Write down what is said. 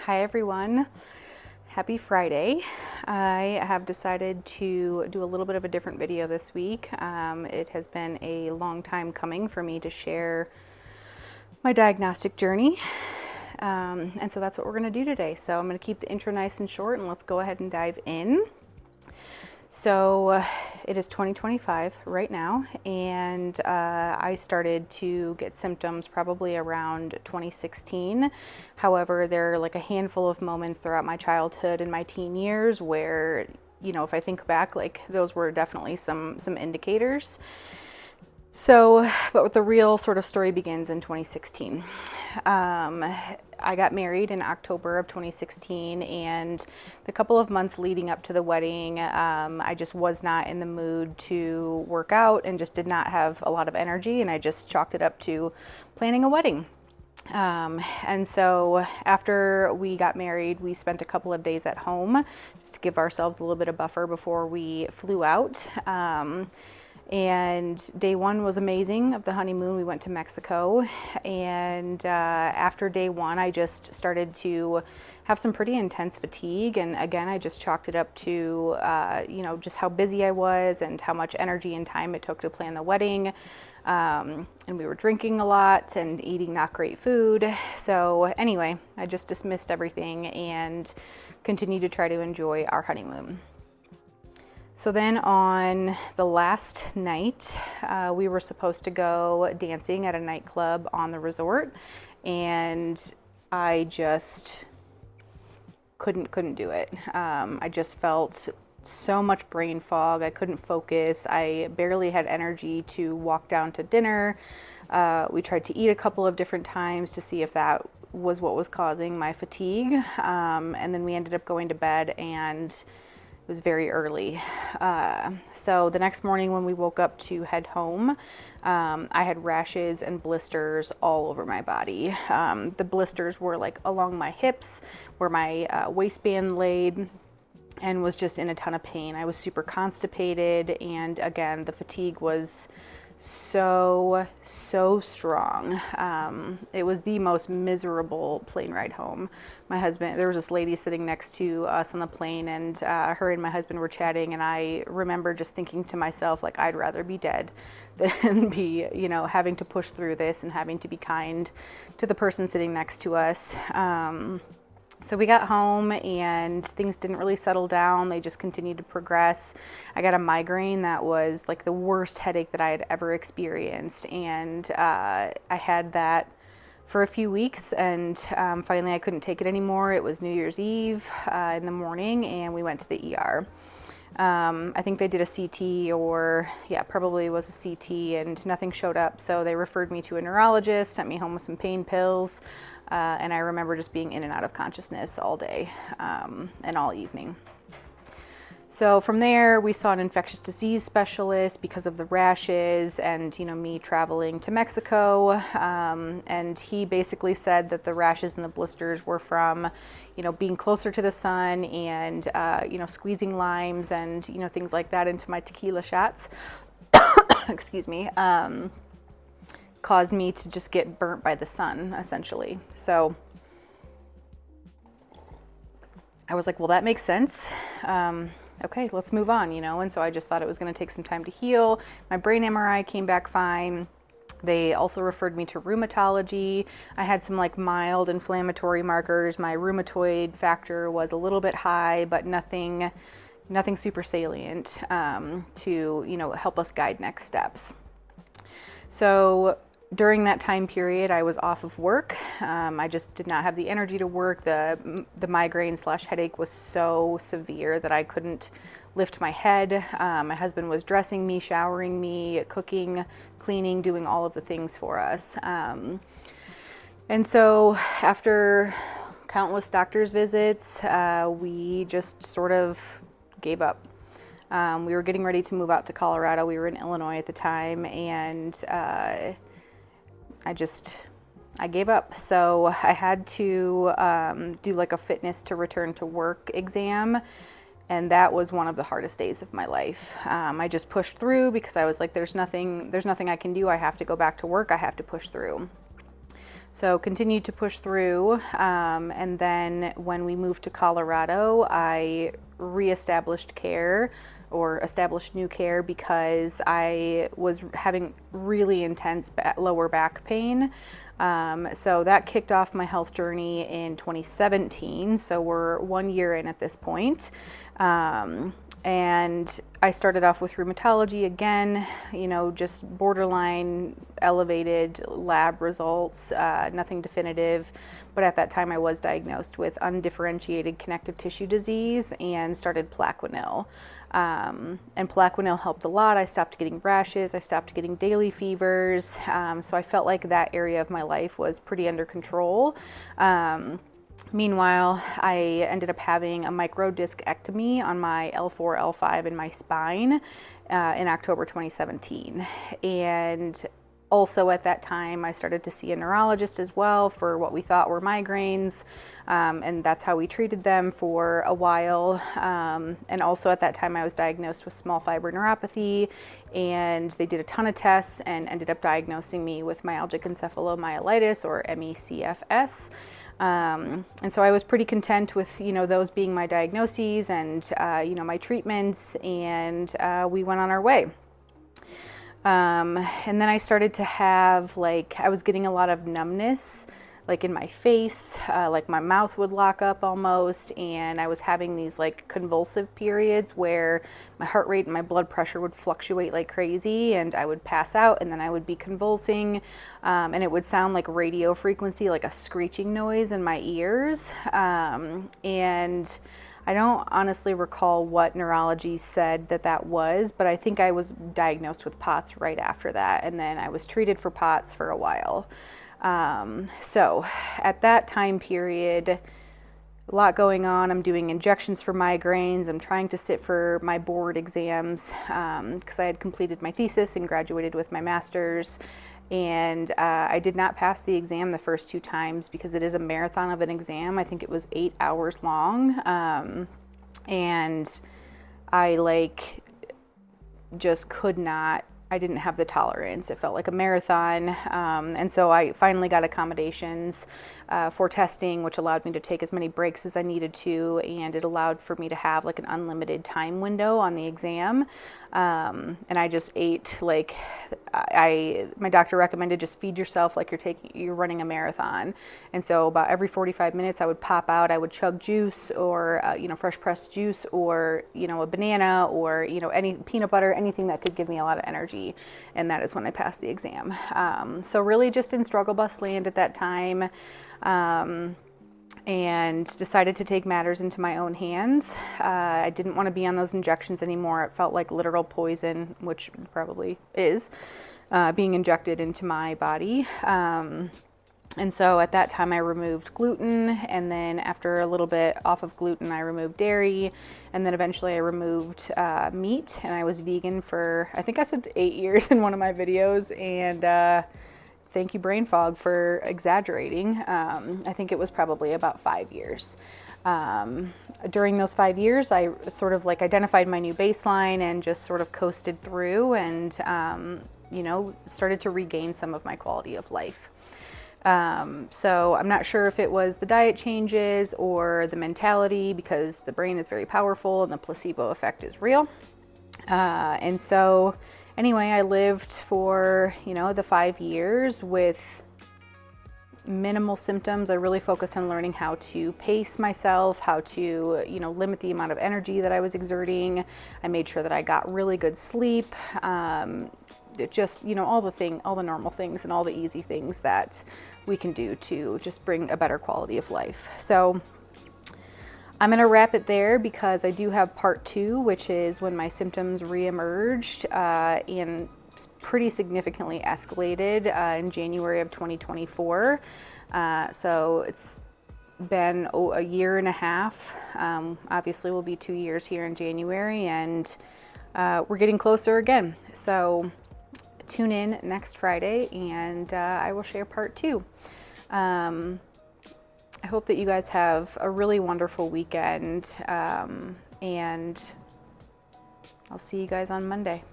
Hi everyone, happy Friday. I have decided to do a little bit of a different video this week. It has been a long time coming for me to share my diagnostic journey. And so that's what we're gonna do today. So I'm gonna keep the intro nice and short and let's go ahead and dive in. So it is 2025 right now, and I started to get symptoms probably around 2016. However, there are like a handful of moments throughout my childhood and my teen years where, you know, if I think back, like those were definitely some indicators. So, but the real sort of story begins in 2016. I got married in October of 2016, and the couple of months leading up to the wedding, I just was not in the mood to work out and just did not have a lot of energy, and I just chalked it up to planning a wedding. And so after we got married, we spent a couple of days at home just to give ourselves a little bit of buffer before we flew out. And day one was amazing of the honeymoon. We went to Mexico, and after day one, I just started to have some pretty intense fatigue. And again, I just chalked it up to, you know, just how busy I was and how much energy and time it took to plan the wedding. And we were drinking a lot and eating not great food. So anyway, I just dismissed everything and continued to try to enjoy our honeymoon. So then on the last night, we were supposed to go dancing at a nightclub on the resort, and I just couldn't do it. I just felt so much brain fog. I couldn't focus. I barely had energy to walk down to dinner. We tried to eat a couple of different times to see if that was what was causing my fatigue. And then we ended up going to bed, and it was very early. So the next morning when we woke up to head home, I had rashes and blisters all over my body. The blisters were like along my hips where my waistband laid, and was just in a ton of pain. I was super constipated, and again, the fatigue was so strong. It was the most miserable plane ride home. My husband, there was this lady sitting next to us on the plane, and her and my husband were chatting, and I remember just thinking to myself, like, I'd rather be dead than be, you know, having to push through this and having to be kind to the person sitting next to us. So we got home and things didn't really settle down. They just continued to progress. I got a migraine that was like the worst headache that I had ever experienced. And I had that for a few weeks, and finally I couldn't take it anymore. It was New Year's Eve in the morning, and we went to the ER. I think they did a CT, or yeah, probably was a CT, and nothing showed up. So they referred me to a neurologist, sent me home with some pain pills. And I remember just being in and out of consciousness all day and all evening. So from there, we saw an infectious disease specialist because of the rashes and, you know, me traveling to Mexico. And he basically said that the rashes and the blisters were from, you know, being closer to the sun and, you know, squeezing limes and, you know, things like that into my tequila shots. Excuse me. Caused me to just get burnt by the sun, essentially. So I was like, well, that makes sense. Okay, let's move on, you know? And so I just thought it was gonna take some time to heal. My brain MRI came back fine. They also referred me to rheumatology. I had some like mild inflammatory markers. My rheumatoid factor was a little bit high, but nothing super salient to, you know, help us guide next steps. So during that time period, I was off of work. I just did not have the energy to work. The migraine / headache was so severe that I couldn't lift my head. My husband was dressing me, showering me, cooking, cleaning, doing all of the things for us. And so after countless doctor's visits, we just sort of gave up. We were getting ready to move out to Colorado. We were in Illinois at the time, and I gave up. So I had to do like a fitness to return to work exam, and that was one of the hardest days of my life. I just pushed through because I was like, there's nothing I can do. I have to go back to work. I have to push through. So continued to push through, and then when we moved to Colorado, I reestablished care, or established new care, because I was having really intense lower back pain. So that kicked off my health journey in 2017. So we're 1 year in at this point. And I started off with rheumatology again, just borderline elevated lab results, nothing definitive. But at that time I was diagnosed with undifferentiated connective tissue disease and started Plaquenil. And Plaquenil helped a lot. I stopped getting rashes, I stopped getting daily fevers. So I felt like that area of my life was pretty under control. Meanwhile, I ended up having a microdiscectomy on my L4, L5 in my spine in October 2017. And also at that time, I started to see a neurologist as well for what we thought were migraines. And that's how we treated them for a while. And also at that time, I was diagnosed with small fiber neuropathy, and they did a ton of tests and ended up diagnosing me with myalgic encephalomyelitis, or MECFS. And so I was pretty content with, those being my diagnoses and, my treatments, and we went on our way. And then I started to have, I was getting a lot of numbness, in my face, my mouth would lock up almost, and I was having these convulsive periods where my heart rate and my blood pressure would fluctuate like crazy, and I would pass out, and then I would be convulsing, and it would sound like radio frequency, like a screeching noise in my ears. And I don't honestly recall what neurology said that was, but I think I was diagnosed with POTS right after that, and then I was treated for POTS for a while. So at that time period, a lot going on. I'm doing injections for migraines. I'm trying to sit for my board exams, because I had completed my thesis and graduated with my master's. And I did not pass the exam the first 2 times because it is a marathon of an exam. I think it was 8 hours long. And I just could not, I didn't have the tolerance. It felt like a marathon. And so I finally got accommodations for testing, which allowed me to take as many breaks as I needed to. And it allowed for me to have an unlimited time window on the exam. And I just ate my doctor recommended just feed yourself like you're running a marathon. And so about every 45 minutes I would pop out, I would chug juice, or fresh pressed juice, or a banana, or any peanut butter, anything that could give me a lot of energy. And that is when I passed the exam. So really just in struggle bus land at that time. And decided to take matters into my own hands. I didn't want to be on those injections anymore. It felt like literal poison, which probably is, being injected into my body. And so at that time I removed gluten, and then after a little bit off of gluten, I removed dairy, and then eventually I removed meat, and I was vegan for, I think I said 8 years in one of my videos, and thank you, brain fog, for exaggerating. I think it was probably about 5 years. During those 5 years, I sort of identified my new baseline and just sort of coasted through, and started to regain some of my quality of life. So I'm not sure if it was the diet changes or the mentality, because the brain is very powerful and the placebo effect is real. And so anyway, I lived for, the 5 years with minimal symptoms. I really focused on learning how to pace myself, how to, limit the amount of energy that I was exerting. I made sure that I got really good sleep. Just, all the normal things and all the easy things that we can do to just bring a better quality of life. So I'm going to wrap it there, because I do have part 2, which is when my symptoms reemerged and pretty significantly escalated in January of 2024. So it's been a year and a half. Obviously will be 2 years here in January, and we're getting closer again. So tune in next Friday, and I will share part 2. I hope that you guys have a really wonderful weekend, and I'll see you guys on Monday.